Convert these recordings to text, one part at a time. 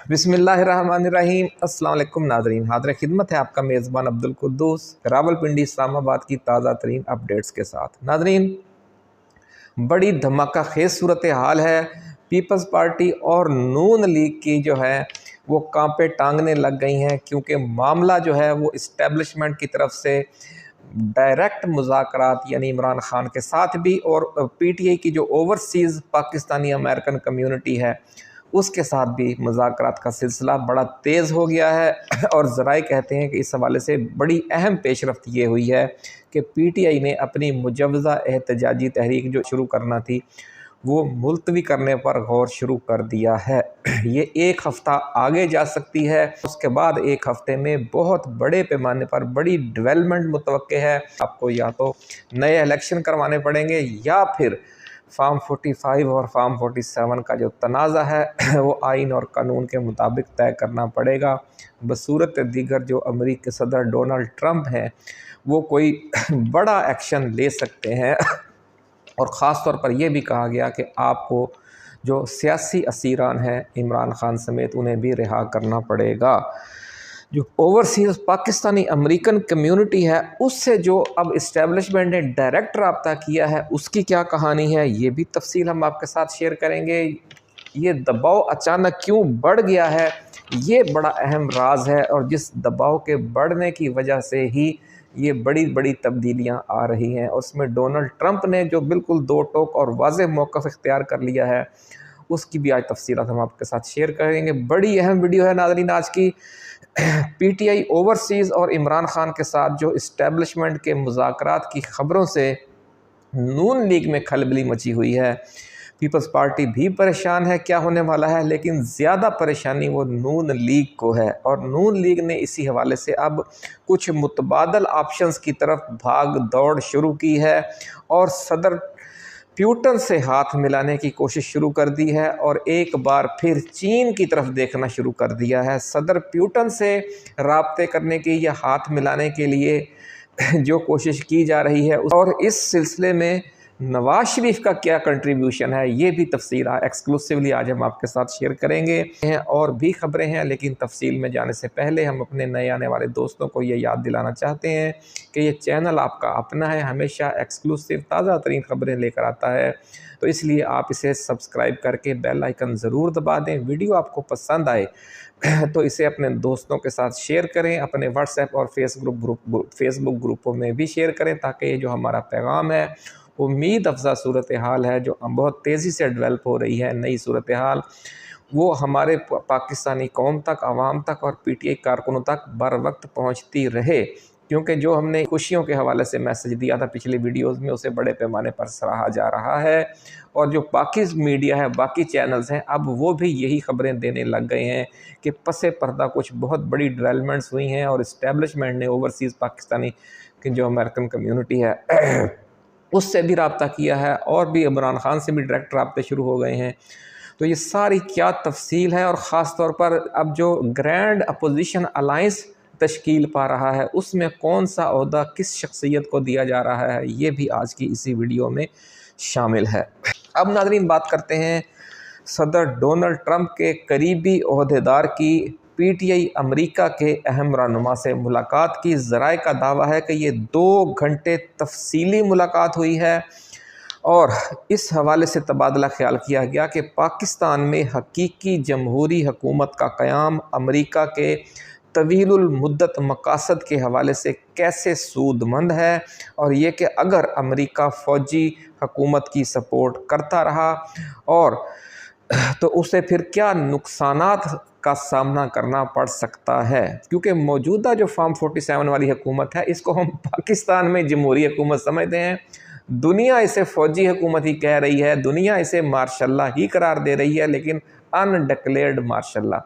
बिस्मिल्लाहिर्रहमानिर्रहीम। अस्सलाम वालेकुम नाज़रीन, हाज़िर खिदमत है आपका मेज़बान अब्दुल कुद्दूस रावलपिंडी इस्लामाबाद की ताज़ा तरीन अपडेट्स के साथ। नाज़रीन, बड़ी धमाका खेज़ सूरत हाल है। पीपल्स पार्टी और नून लीग की जो है वो कांपे टांगने लग गई हैं, क्योंकि मामला जो है वो इस्टेब्लिशमेंट की तरफ से डायरेक्ट मुज़ाकरात यानी इमरान खान के साथ भी और पीटीआई की जो ओवरसीज़ पाकिस्तानी अमेरिकन कम्युनिटी है उसके साथ भी मुज़ाकरात का सिलसिला बड़ा तेज़ हो गया है। और ज़राए कहते हैं कि इस हवाले से बड़ी अहम पेशरफ्त ये हुई है कि पीटीआई ने अपनी मुजव्वज़ा एहतजाजी तहरीक जो शुरू करना थी वो मुलतवी करने पर गौर शुरू कर दिया है। ये एक हफ़्ता आगे जा सकती है, उसके बाद एक हफ़्ते में बहुत बड़े पैमाने पर बड़ी डेवलपमेंट मुतवक्के है। आपको या तो नए इलेक्शन करवाने पड़ेंगे या फिर फार्म 45 और फार्म 47 का जो तनाज़ा है वो आइन और कानून के मुताबिक तय करना पड़ेगा। बसूरत दीगर जो अमेरिकी सदर डोनाल्ड ट्रंप हैं वो कोई बड़ा एक्शन ले सकते हैं। और ख़ास तौर पर यह भी कहा गया कि आपको जो सियासी असीरान हैं इमरान खान समेत उन्हें भी रिहा करना पड़ेगा। जो ओवरसीज़ पाकिस्तानी अमेरिकन कम्युनिटी है उससे जो अब इस्टेब्लिशमेंट ने डायरेक्ट रब्ता किया है उसकी क्या कहानी है, ये भी तफसील हम आपके साथ शेयर करेंगे। ये दबाव अचानक क्यों बढ़ गया है, ये बड़ा अहम राज है, और जिस दबाव के बढ़ने की वजह से ही ये बड़ी बड़ी तब्दीलियां आ रही हैं। और उसमें डोनाल्ड ट्रंप ने जो बिल्कुल दो टोक और वाज़ेह मौक़िफ़ इख्तियार कर लिया है उसकी भी आज तफसीलात हम आपके साथ शेयर करेंगे। बड़ी अहम वीडियो है नाज़रीन आज की। पीटीआई ओवरसीज़ और इमरान खान के साथ जो इस्टेब्लिशमेंट के मुज़ाकरात की ख़बरों से नून लीग में खलबली मची हुई है। पीपल्स पार्टी भी परेशान है क्या होने वाला है, लेकिन ज़्यादा परेशानी वो नून लीग को है। और नून लीग ने इसी हवाले से अब कुछ मुतबादल ऑप्शंस की तरफ भाग दौड़ शुरू की है और सदर प्यूटन से हाथ मिलाने की कोशिश शुरू कर दी है और एक बार फिर चीन की तरफ देखना शुरू कर दिया है। सदर प्यूटन से राब्ते करने की या हाथ मिलाने के लिए जो कोशिश की जा रही है और इस सिलसिले में नवाज शरीफ का क्या कंट्रीब्यूशन है, ये भी तफसील एक्सक्लूसिवली आज हम आपके साथ शेयर करेंगे। और भी खबरें हैं, लेकिन तफसील में जाने से पहले हम अपने नए आने वाले दोस्तों को ये याद दिलाना चाहते हैं कि ये चैनल आपका अपना है, हमेशा एक्सक्लूसिव ताज़ा तरीन खबरें लेकर आता है, तो इसलिए आप इसे सब्सक्राइब करके बेल आइकन ज़रूर दबा दें। वीडियो आपको पसंद आए तो इसे अपने दोस्तों के साथ शेयर करें, अपने व्हाट्सएप और फेसबुक ग्रुपों में भी शेयर करें, ताकि ये जो हमारा पैगाम है उम्मीद अफ़ज़ा सूरत हाल है जो बहुत तेज़ी से डेवलप हो रही है, नई सूरत हाल, वो हमारे पाकिस्तानी कौम तक, आवाम तक और पीटीआई कारकुनों तक बर वक्त पहुँचती रहे। क्योंकि जो हमने खुशियों के हवाले से मैसेज दिया था पिछली वीडियोज़ में, उसे बड़े पैमाने पर सराहा जा रहा है। और जो बाकी मीडिया है, बाकी चैनल्स हैं, अब वो भी यही खबरें देने लग गए हैं कि पसे पर्दा कुछ बहुत बड़ी डेवलपमेंट्स हुई हैं और इस्टेब्लिशमेंट ने ओवरसीज़ पाकिस्तानी की जो अमेरिकन कम्यूनिटी है उससे भी रब्ता किया है और भी इमरान खान से भी डायरेक्ट रब्ते शुरू हो गए हैं। तो ये सारी क्या तफसील है, और ख़ास तौर पर अब जो ग्रैंड अपोजिशन अलाइंस तश्कील पा रहा है उसमें कौन सा ओहदा किस शख्सियत को दिया जा रहा है, ये भी आज की इसी वीडियो में शामिल है। अब नाज़रीन बात करते हैं सदर डोनाल्ड ट्रंप के करीबी ओहदेदार की पीटीआई अमेरिका के अहम रहनुमा से मुलाकात की। ज़राए का दावा है कि ये 2 घंटे तफसीली मुलाकात हुई है और इस हवाले से तबादला ख्याल किया गया कि पाकिस्तान में हकीकी जमहूरी हुकूमत का क़याम अमेरिका के तवीलुल मुद्दत मकासद के हवाले से कैसे सूदमंद है, और ये कि अगर अमेरिका फ़ौजी हुकूमत की सपोर्ट करता रहा और तो उसे फिर क्या नुकसानात का सामना करना पड़ सकता है। क्योंकि मौजूदा जो फार्म 47 वाली हुकूमत है इसको हम पाकिस्तान में जमहूरी हुकूमत समझते हैं, दुनिया इसे फ़ौजी हुकूमत ही कह रही है, दुनिया इसे मार्शल्ला ही करार दे रही है, लेकिन अनडिक्लेयर्ड मार्शल्ला।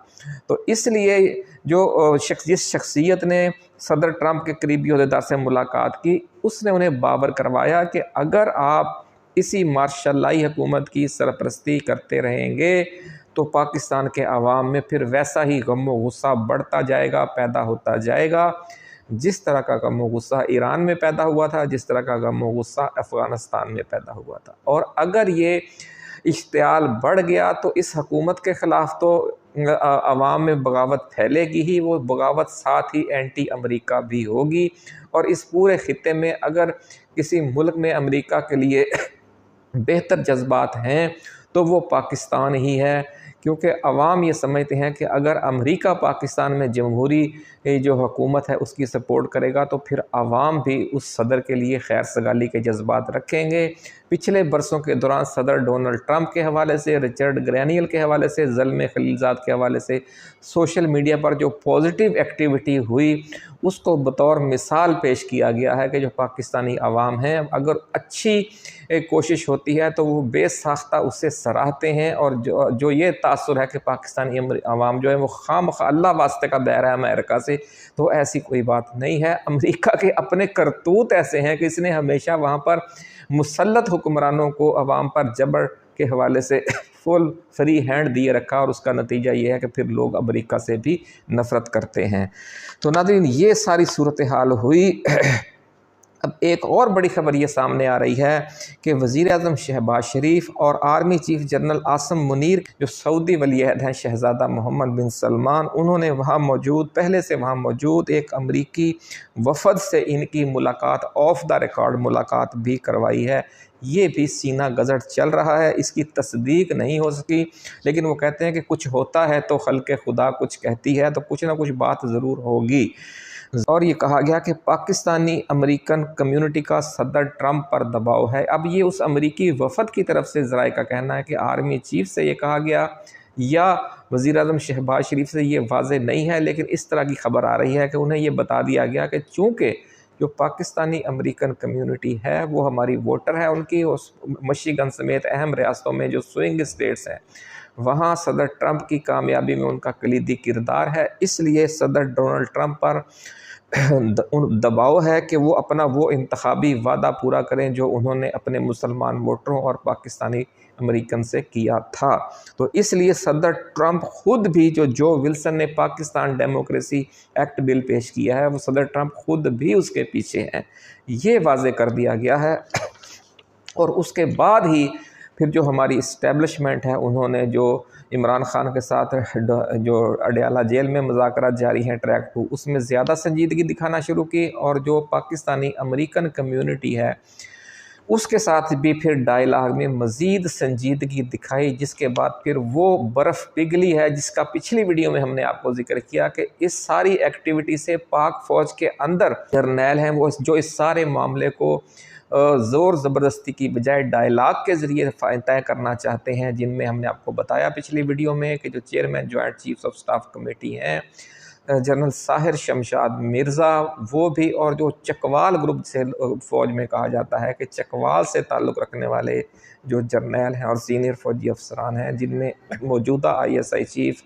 तो इसलिए जो जिस शख्सियत ने सदर ट्रंप के करीबी ओहदेदार से मुलाकात की उसने उन्हें बावर करवाया कि अगर आप इसी मार्शल्लाई हुकूमत की सरपरस्ती करते रहेंगे तो पाकिस्तान के अवाम में फिर वैसा ही गम व गुस्सा बढ़ता जाएगा, पैदा होता जाएगा, जिस तरह का गम व गुस्सा ईरान में पैदा हुआ था, जिस तरह का गम व गुस्सा अफ़गानिस्तान में पैदा हुआ था। और अगर ये इश्तियाल बढ़ गया तो इस हुकूमत के ख़िलाफ़ तो आवाम में बगावत फैलेगी ही, वो बगावत साथ ही एंटी अमेरिका भी होगी। और इस पूरे खित्ते में अगर किसी मुल्क में अमेरिका के लिए बेहतर जज्बात हैं तो वो पाकिस्तान ही है, क्योंकि अवाम ये समझते हैं कि अगर अमेरिका पाकिस्तान में जमहूरी जो हुकूमत है उसकी सपोर्ट करेगा तो फिर अवाम भी उस सदर के लिए खैर सगाली के जज्बात रखेंगे। पिछले बरसों के दौरान सदर डोनाल्ड ट्रंप के हवाले से, रिचर्ड ग्रैनियल के हवाले से, ज़ल्मे खलीलज़ाद के हवाले से सोशल मीडिया पर जो पॉजिटिव एक्टिविटी हुई उसको बतौर मिसाल पेश किया गया है कि जो पाकिस्तानी अवाम हैं अगर अच्छी कोशिश होती है तो वो बेसाख्ता उससे सराहते हैं। और जो ये तासुर है कि पाकिस्तानी अवाम जो है वो खामखा अल्लाह वास्ते का दायरा है अमेरिका से, तो ऐसी कोई बात नहीं है। अमेरिका के अपने करतूत ऐसे हैं कि इसने हमेशा वहाँ पर मुसल्लत हुक्मरानों को अवाम पर जबर के हवाले से फुल फ्री हैंड दिए रखा, और उसका नतीजा ये है कि फिर लोग अमेरिका से भी नफ़रत करते हैं। तो नाज़रीन ये सारी सूरत हाल हुई। अब एक और बड़ी खबर ये सामने आ रही है कि वज़ीर-ए-आज़म शहबाज शरीफ और army chief general Asim Munir जो सऊदी वली-अहद हैं शहज़ादा मोहम्मद बिन सलमान, उन्होंने पहले से वहाँ मौजूद एक अमरीकी वफ़द से इनकी मुलाकात ऑफ द रिकॉर्ड मुलाकात भी करवाई है। ये भी सीना गज़ट चल रहा है, इसकी तस्दीक नहीं हो सकी, लेकिन वो कहते हैं कि कुछ होता है तो खल्क़े खुदा कुछ कहती है, तो कुछ ना कुछ बात ज़रूर होगी। और ये कहा गया कि पाकिस्तानी अमेरिकन कम्युनिटी का सदर ट्रंप पर दबाव है। अब ये उस अमेरिकी वफ़द की तरफ से ज़राए का कहना है कि आर्मी चीफ से ये कहा गया या वज़ीर-ए-आज़म शहबाज शरीफ से, ये वाज़े नहीं है, लेकिन इस तरह की खबर आ रही है कि उन्हें ये बता दिया गया कि चूँकि जो पाकिस्तानी अमेरिकन कम्युनिटी है वो हमारी वोटर है, उनकी उस मिशिगन समेत अहम रियासतों में जो स्विंग स्टेट्स हैं वहाँ सदर ट्रंप की कामयाबी में उनका कलीदी किरदार है, इसलिए सदर डोनाल्ड ट्रंप पर दबाव है कि वो अपना वो इंतखाबी वादा पूरा करें जो उन्होंने अपने मुसलमान वोटरों और पाकिस्तानी अमेरिकन से किया था। तो इसलिए सदर ट्रंप खुद भी जो विल्सन ने पाकिस्तान डेमोक्रेसी एक्ट बिल पेश किया है, वो सदर ट्रंप खुद भी उसके पीछे हैं, ये वाज़े कर दिया गया है। और उसके बाद ही फिर जो हमारी इस्टेब्लिशमेंट है उन्होंने जो इमरान खान के साथ जो अडयाला जेल में मुज़ाकरात जारी हैं ट्रैक 2, उसमें ज़्यादा संजीदगी दिखाना शुरू की, और जो पाकिस्तानी अमेरिकन कम्युनिटी है उसके साथ भी फिर डायलॉग में मज़ीद संजीदगी दिखाई, जिसके बाद फिर वो बर्फ़ पिघली है जिसका पिछली वीडियो में हमने आपको जिक्र किया कि इस सारी एक्टिविटी से पाक फ़ौज के अंदर जर्नैल हैं वो जो इस सारे मामले को ज़ोर ज़बरदस्ती की बजाय डायलॉग के ज़रिए तय करना चाहते हैं, जिनमें हमने आपको बताया पिछली वीडियो में कि जो chairman joint chiefs of staff committee हैं जनरल साहिर शमशाद मिर्ज़ा, वो भी, और जो चकवाल ग्रुप से फ़ौज में कहा जाता है कि चकवाल से ताल्लुक़ रखने वाले जो जर्नैल हैं और सीनियर फ़ौजी अफसरान हैं, जिनमें मौजूदा ISI chief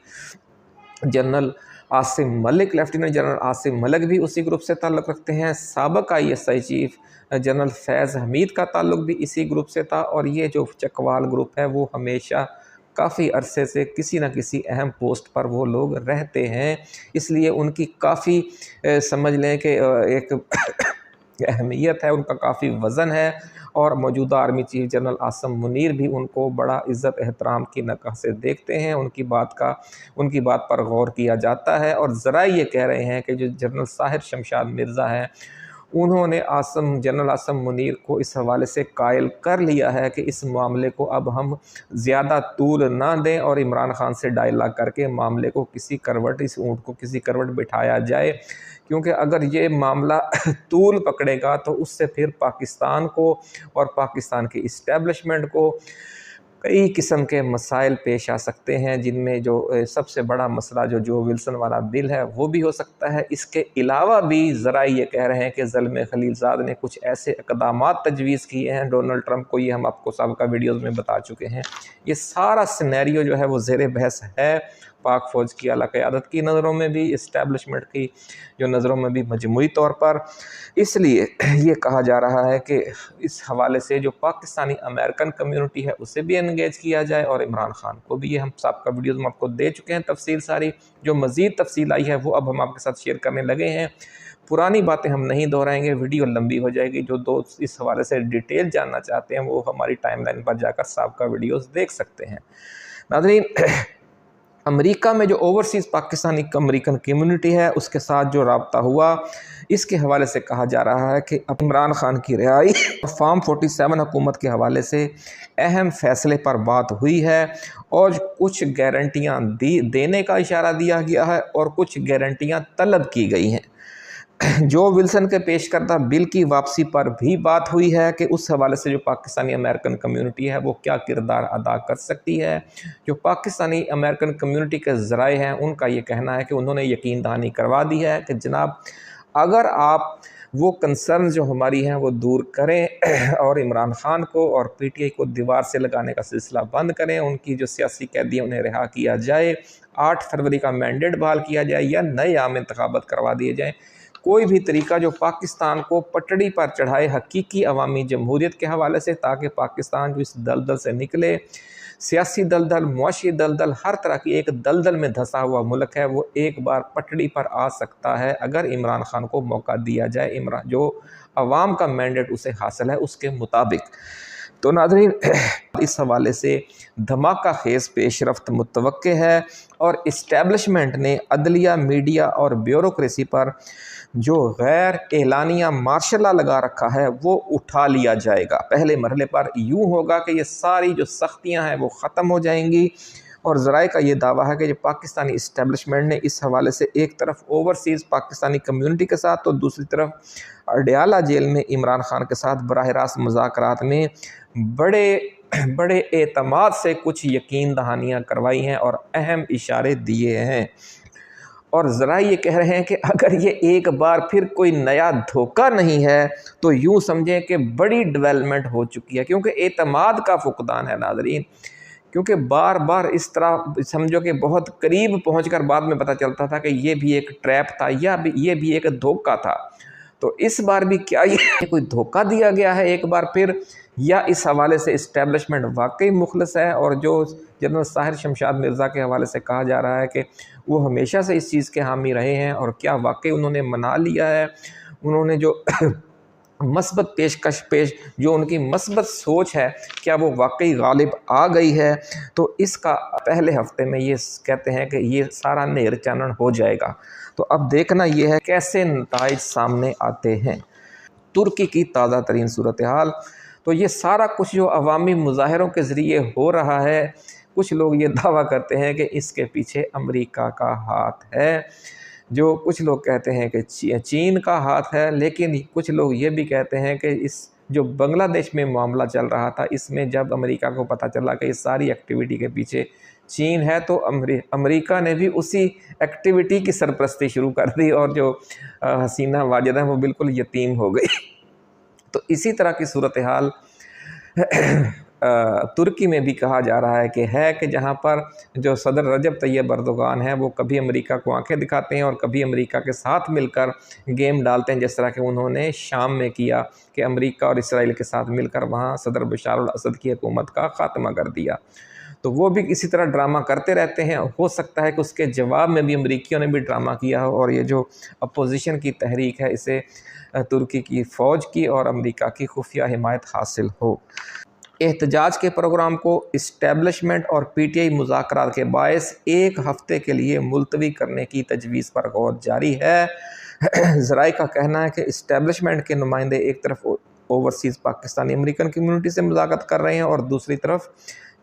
general Asim Malik, lieutenant general Asim Malik भी उसी ग्रुप से ताल्लुक़ रखते हैं, साबिक़ ISI चीफ जनरल फैज़ हमीद का ताल्लुक़ भी इसी ग्रुप से था, और ये जो चकवाल ग्रुप है वो हमेशा काफ़ी अरसे से किसी न किसी अहम पोस्ट पर वो लोग रहते हैं, इसलिए उनकी काफ़ी समझ लें कि एक अहमियत है, उनका काफ़ी वज़न है, और मौजूदा army chief general Asim Munir भी उनको बड़ा इज़्ज़त एहतराम की निगाह से देखते हैं, उनकी बात पर गौर किया जाता है। और ज़रा ये कह रहे हैं कि जो जनरल साहिर शमशाद मिर्ज़ा हैं उन्होंने जनरल आसिम मुनीर को इस हवाले से कायल कर लिया है कि इस मामले को अब हम ज़्यादा तूल ना दें और इमरान खान से डायलॉग करके मामले को इस ऊँट को किसी करवट बिठाया जाए, क्योंकि अगर ये मामला तूल पकड़ेगा तो उससे फिर पाकिस्तान को और पाकिस्तान की इस्टेब्लिशमेंट को कई किस्म के मसाइल पेश आ सकते हैं, जिनमें जो सबसे बड़ा मसला जो विल्सन वाला बिल है वो भी हो सकता है। इसके अलावा भी ज़रा ये कह रहे हैं कि ज़ल्मे खलीलज़ाद ने कुछ ऐसे इक़दामात तजवीज़ किए हैं डोनाल्ड ट्रंप को, ये हम आपको साबिक़ा वीडियोज़ में बता चुके हैं। ये सारा सिनेरियो जो है वो ज़ेर बहस है पाक फ़ौज की आला क़यादत की नज़रों में भी, इस्टेब्लिशमेंट की जो नज़रों में भी मजमूई तौर पर। इसलिए ये कहा जा रहा है कि इस हवाले से जो पाकिस्तानी अमेरिकन कम्युनिटी है उसे भी एंगेज किया जाए, और इमरान खान को भी, ये हम साबिक़ा वीडियोज़ में आपको दे चुके हैं तफसील सारी, जो मज़ीद तफसील आई है वो अब हम आपके साथ शेयर करने लगे हैं। पुरानी बातें हम नहीं दोहराएंगे, वीडियो लंबी हो जाएगी। जो दोस्त इस हवाले से डिटेल जानना चाहते हैं वो हमारी टाइमलाइन पर जाकर साबिक़ा वीडियोज़ देख सकते हैं। नाज़रीन امریکہ میں جو اوورسیز پاکستانی امریکن کمیونٹی ہے اس کے ساتھ جو رابطہ ہوا، اس کے حوالے سے کہا جا رہا ہے کہ عمران خان کی رہائی فارم 47 حکومت کے حوالے سے اہم فیصلے پر بات ہوئی ہے، اور کچھ گارنٹیاں دینے کا اشارہ دیا گیا ہے اور کچھ گارنٹیاں طلب کی گئی ہیں۔ جو ولسن کے پیش کردہ بل کی واپسی پر بھی بات ہوئی ہے کہ اس حوالے سے جو پاکستانی امریکن کمیونٹی ہے وہ کیا کردار ادا کر سکتی ہے۔ جو پاکستانی امریکن کمیونٹی کے ذرائع ہیں ان کا یہ کہنا ہے کہ انہوں نے یقین دہانی کروا دی ہے کہ جناب اگر آپ وہ کنسرن جو ہماری ہیں وہ دور کریں اور عمران خان کو اور پی ٹی آئی کو دیوار سے لگانے کا سلسلہ بند کریں، ان کی جو سیاسی قیدی انہیں رہا کیا جائے، 8 فروری کا مینڈیٹ بحال کیا جائے یا نئے عام انتخابات کروا دیے جائیں، کوئی بھی طریقہ جو پاکستان کو پٹڑی پر چڑھائے حقیقی عوامی جمہوریت کے حوالے سے، تاکہ پاکستان جو اس دلدل سے نکلے، سیاسی دلدل، معاشی دلدل، ہر طرح کی ایک دلدل میں دھسا ہوا ملک ہے، وہ ایک بار پٹڑی پر آ سکتا ہے اگر عمران خان کو موقع دیا جائے، جو عوام کا مینڈیٹ اسے حاصل ہے اس کے مطابق۔ تو ناظرین اس حوالے سے دھماکہ خیز پیش رفت متوقع ہے، اور اسٹیبلشمنٹ نے عدلیہ، میڈیا اور بیوروکریسی پر جو غیر اعلانیہ مارشل لا لگا رکھا ہے وہ اٹھا لیا جائے گا۔ پہلے مرحلے پر یوں ہوگا کہ یہ ساری جو سختیاں ہیں وہ ختم ہو جائیں گی، اور ذرائع کا یہ دعویٰ ہے کہ جو پاکستانی اسٹیبلشمنٹ نے اس حوالے سے ایک طرف اوورسیز پاکستانی کمیونٹی کے ساتھ تو دوسری طرف اڈیالہ جیل میں عمران خان کے ساتھ براہ راست مذاکرات میں بڑے اعتماد سے کچھ یقین دہانیاں کروائی ہیں اور اہم اشارے دیے ہیں، اور ذرائع یہ کہہ رہے ہیں کہ اگر یہ ایک بار پھر کوئی نیا دھوکہ نہیں ہے تو یوں سمجھیں کہ بڑی ڈیولپمنٹ ہو چکی ہے، کیونکہ اعتماد کا فقدان ہے ناظرین، کیونکہ بار بار اس طرح سمجھو کہ بہت قریب پہنچ کر بعد میں پتہ چلتا تھا کہ یہ بھی ایک ٹریپ تھا یا یہ بھی ایک دھوکہ تھا۔ تو اس بار بھی کیا یہ کوئی دھوکہ دیا گیا ہے ایک بار پھر، یا اس حوالے سے اسٹیبلشمنٹ واقعی مخلص ہے، اور جو جنرل ساحر شمشاد مرزا کے حوالے سے کہا جا رہا ہے کہ وہ ہمیشہ سے اس چیز کے حامی رہے ہیں، اور کیا واقعی انہوں نے منا لیا ہے، انہوں نے جو مثبت جو ان کی مثبت سوچ ہے کیا وہ واقعی غالب آ گئی ہے۔ تو اس کا پہلے ہفتے میں یہ کہتے ہیں کہ یہ سارا نیر چانن ہو جائے گا۔ تو اب دیکھنا یہ ہے کیسے نتائج سامنے آتے ہیں۔ ترکی کی تازہ ترین صورتحال، تو یہ سارا کچھ جو عوامی مظاہروں کے ذریعے ہو رہا ہے، کچھ لوگ یہ دعویٰ کرتے ہیں کہ اس کے پیچھے امریکہ کا ہاتھ ہے، جو کچھ لوگ کہتے ہیں کہ چین کا ہاتھ ہے، لیکن کچھ لوگ یہ بھی کہتے ہیں کہ اس جو بنگلہ دیش میں معاملہ چل رہا تھا، اس میں جب امریکہ کو پتہ چلا کہ اس ساری ایکٹیویٹی کے پیچھے چین ہے، تو امریکہ نے بھی اسی ایکٹیویٹی کی سرپرستی شروع کر دی، اور جو حسینہ واجد ہیں وہ بالکل یتیم ہو گئی۔ تو اسی طرح کی صورتحال ترکی میں بھی کہا جا رہا ہے کہ جہاں پر جو صدر رجب طیب اردوغان ہیں وہ کبھی امریکہ کو آنکھیں دکھاتے ہیں اور کبھی امریکہ کے ساتھ مل کر گیم ڈالتے ہیں، جس طرح کہ انہوں نے شام میں کیا کہ امریکہ اور اسرائیل کے ساتھ مل کر وہاں صدر بشار الاسد کی حکومت کا خاتمہ کر دیا۔ تو وہ بھی اسی طرح ڈرامہ کرتے رہتے ہیں، ہو سکتا ہے کہ اس کے جواب میں بھی امریکیوں نے بھی ڈرامہ کیا ہو، اور یہ جو اپوزیشن کی تحریک ہے اسے ترکی کی فوج کی اور امریکہ کی خفیہ حمایت حاصل ہو۔ احتجاج کے پروگرام کو اسٹیبلشمنٹ اور پی ٹی آئی مذاکرات کے باعث ایک ہفتے کے لیے ملتوی کرنے کی تجویز پر غور جاری ہے۔ ذرائع کا کہنا ہے کہ اسٹیبلشمنٹ کے نمائندے ایک طرف اوورسیز پاکستانی امریکن کمیونٹی سے مذاکرات کر رہے ہیں اور دوسری طرف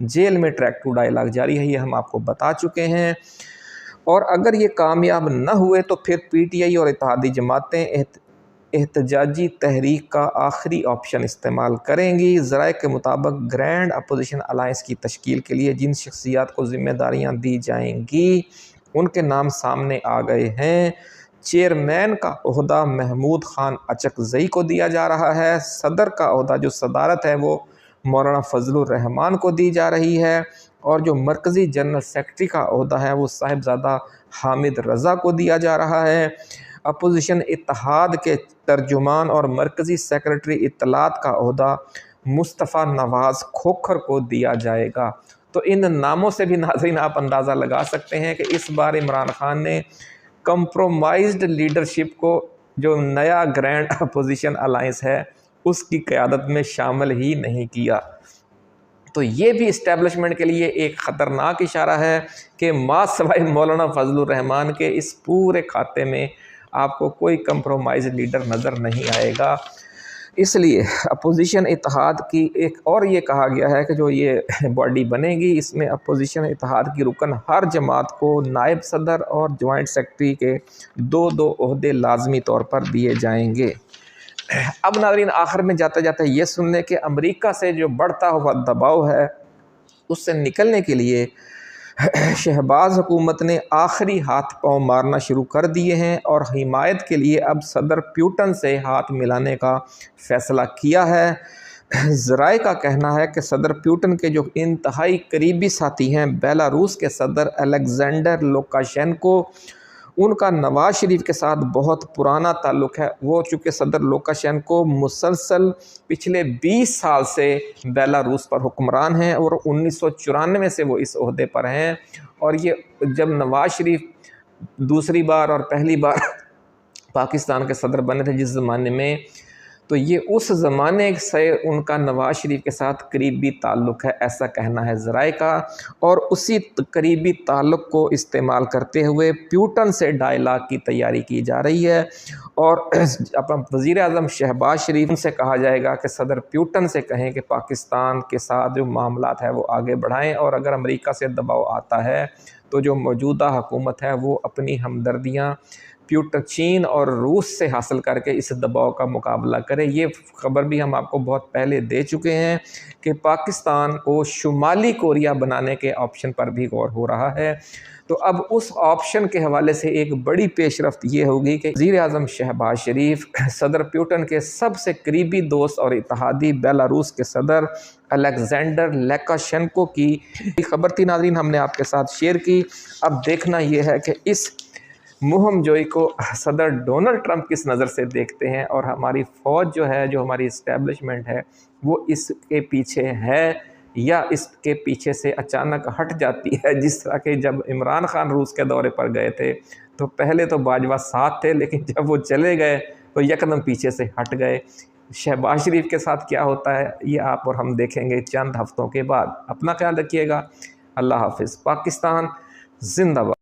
جیل میں ٹریک ٹو ڈائیلاگ جاری ہے، یہ ہم آپ کو بتا چکے ہیں، اور اگر یہ کامیاب نہ ہوئے تو پھر پی ٹی آئی اور اتحادی جماعتیں احتجاجی تحریک کا آخری آپشن استعمال کریں گی۔ ذرائع کے مطابق گرینڈ اپوزیشن الائنس کی تشکیل کے لیے جن شخصیات کو ذمہ داریاں دی جائیں گی ان کے نام سامنے آ گئے ہیں۔ چیئرمین کا عہدہ محمود خان اچکزئی کو دیا جا رہا ہے، صدر کا عہدہ جو صدارت ہے وہ مولانا فضل الرحمان کو دی جا رہی ہے، اور جو مرکزی جنرل سیکرٹری کا عہدہ ہے وہ صاحبزادہ حامد رضا کو دیا جا رہا ہے۔ اپوزیشن اتحاد کے ترجمان اور مرکزی سیکرٹری اطلاعات کا عہدہ مصطفیٰ نواز کھوکھر کو دیا جائے گا۔ تو ان ناموں سے بھی ناظرین آپ اندازہ لگا سکتے ہیں کہ اس بار عمران خان نے کمپرومائزڈ لیڈرشپ کو جو نیا گرینڈ اپوزیشن الائنس ہے اس کی قیادت میں شامل ہی نہیں کیا۔ تو یہ بھی اسٹیبلشمنٹ کے لیے ایک خطرناک اشارہ ہے کہ ماں سوائے مولانا فضل الرحمان کے اس پورے کھاتے میں آپ کو کوئی کمپرومائز لیڈر نظر نہیں آئے گا۔ اس لیے اپوزیشن اتحاد کی ایک اور یہ کہا گیا ہے کہ جو یہ باڈی بنے گی اس میں اپوزیشن اتحاد کی رکن ہر جماعت کو نائب صدر اور جوائنٹ سیکرٹری کے 2 عہدے لازمی طور پر دیے جائیں گے۔ اب ناظرین آخر میں جاتے جاتے یہ سن لیں کہ امریکہ سے جو بڑھتا ہوا دباؤ ہے اس سے نکلنے کے لیے شہباز حکومت نے آخری ہاتھ پاؤں مارنا شروع کر دیے ہیں اور حمایت کے لیے اب صدر پیوٹن سے ہاتھ ملانے کا فیصلہ کیا ہے۔ ذرائع کا کہنا ہے کہ صدر پیوٹن کے جو انتہائی قریبی ساتھی ہیں بیلاروس کے صدر الیگزینڈر لوکاشینکو، ان کا نواز شریف کے ساتھ بہت پرانا تعلق ہے۔ وہ چونکہ صدر لوکاشینکو مسلسل پچھلے 20 سال سے بیلاروس پر حکمران ہیں اور 1994 سے وہ اس عہدے پر ہیں، اور یہ جب نواز شریف دوسری بار اور پہلی بار پاکستان کے صدر بنے تھے جس زمانے میں، تو یہ اس زمانے سے ان کا نواز شریف کے ساتھ قریبی تعلق ہے، ایسا کہنا ہے ذرائع کا، اور اسی قریبی تعلق کو استعمال کرتے ہوئے پیوٹن سے ڈائلاگ کی تیاری کی جا رہی ہے، اور وزیر اعظم شہباز شریف سے کہا جائے گا کہ صدر پیوٹن سے کہیں کہ پاکستان کے ساتھ جو معاملات ہیں وہ آگے بڑھائیں، اور اگر امریکہ سے دباؤ آتا ہے تو جو موجودہ حکومت ہے وہ اپنی ہمدردیاں چین اور روس سے حاصل کر کے اس دباؤ کا مقابلہ کرے۔ یہ خبر بھی ہم آپ کو بہت پہلے دے چکے ہیں کہ پاکستان کو شمالی کوریا بنانے کے آپشن پر بھی غور ہو رہا ہے۔ تو اب اس آپشن کے حوالے سے ایک بڑی پیش رفت یہ ہوگی کہ وزیر اعظم شہباز شریف صدر پیوٹن کے سب سے قریبی دوست اور اتحادی بیلاروس کے صدر الیگزینڈر لوکاشینکو کی خبر تھی ناظرین، ہم نے آپ کے ساتھ شیئر کی۔ اب دیکھنا یہ ہے کہ اس مہم جوئی کو صدر ڈونلڈ ٹرمپ کس نظر سے دیکھتے ہیں، اور ہماری فوج جو ہے، جو ہماری اسٹیبلشمنٹ ہے، وہ اس کے پیچھے ہے یا اس کے پیچھے سے اچانک ہٹ جاتی ہے، جس طرح کہ جب عمران خان روس کے دورے پر گئے تھے تو پہلے تو باجوہ ساتھ تھے، لیکن جب وہ چلے گئے تو یکدم پیچھے سے ہٹ گئے۔ شہباز شریف کے ساتھ کیا ہوتا ہے یہ آپ اور ہم دیکھیں گے چند ہفتوں کے بعد۔ اپنا خیال رکھیے گا۔ اللہ حافظ۔ پاکستان زندہ باد۔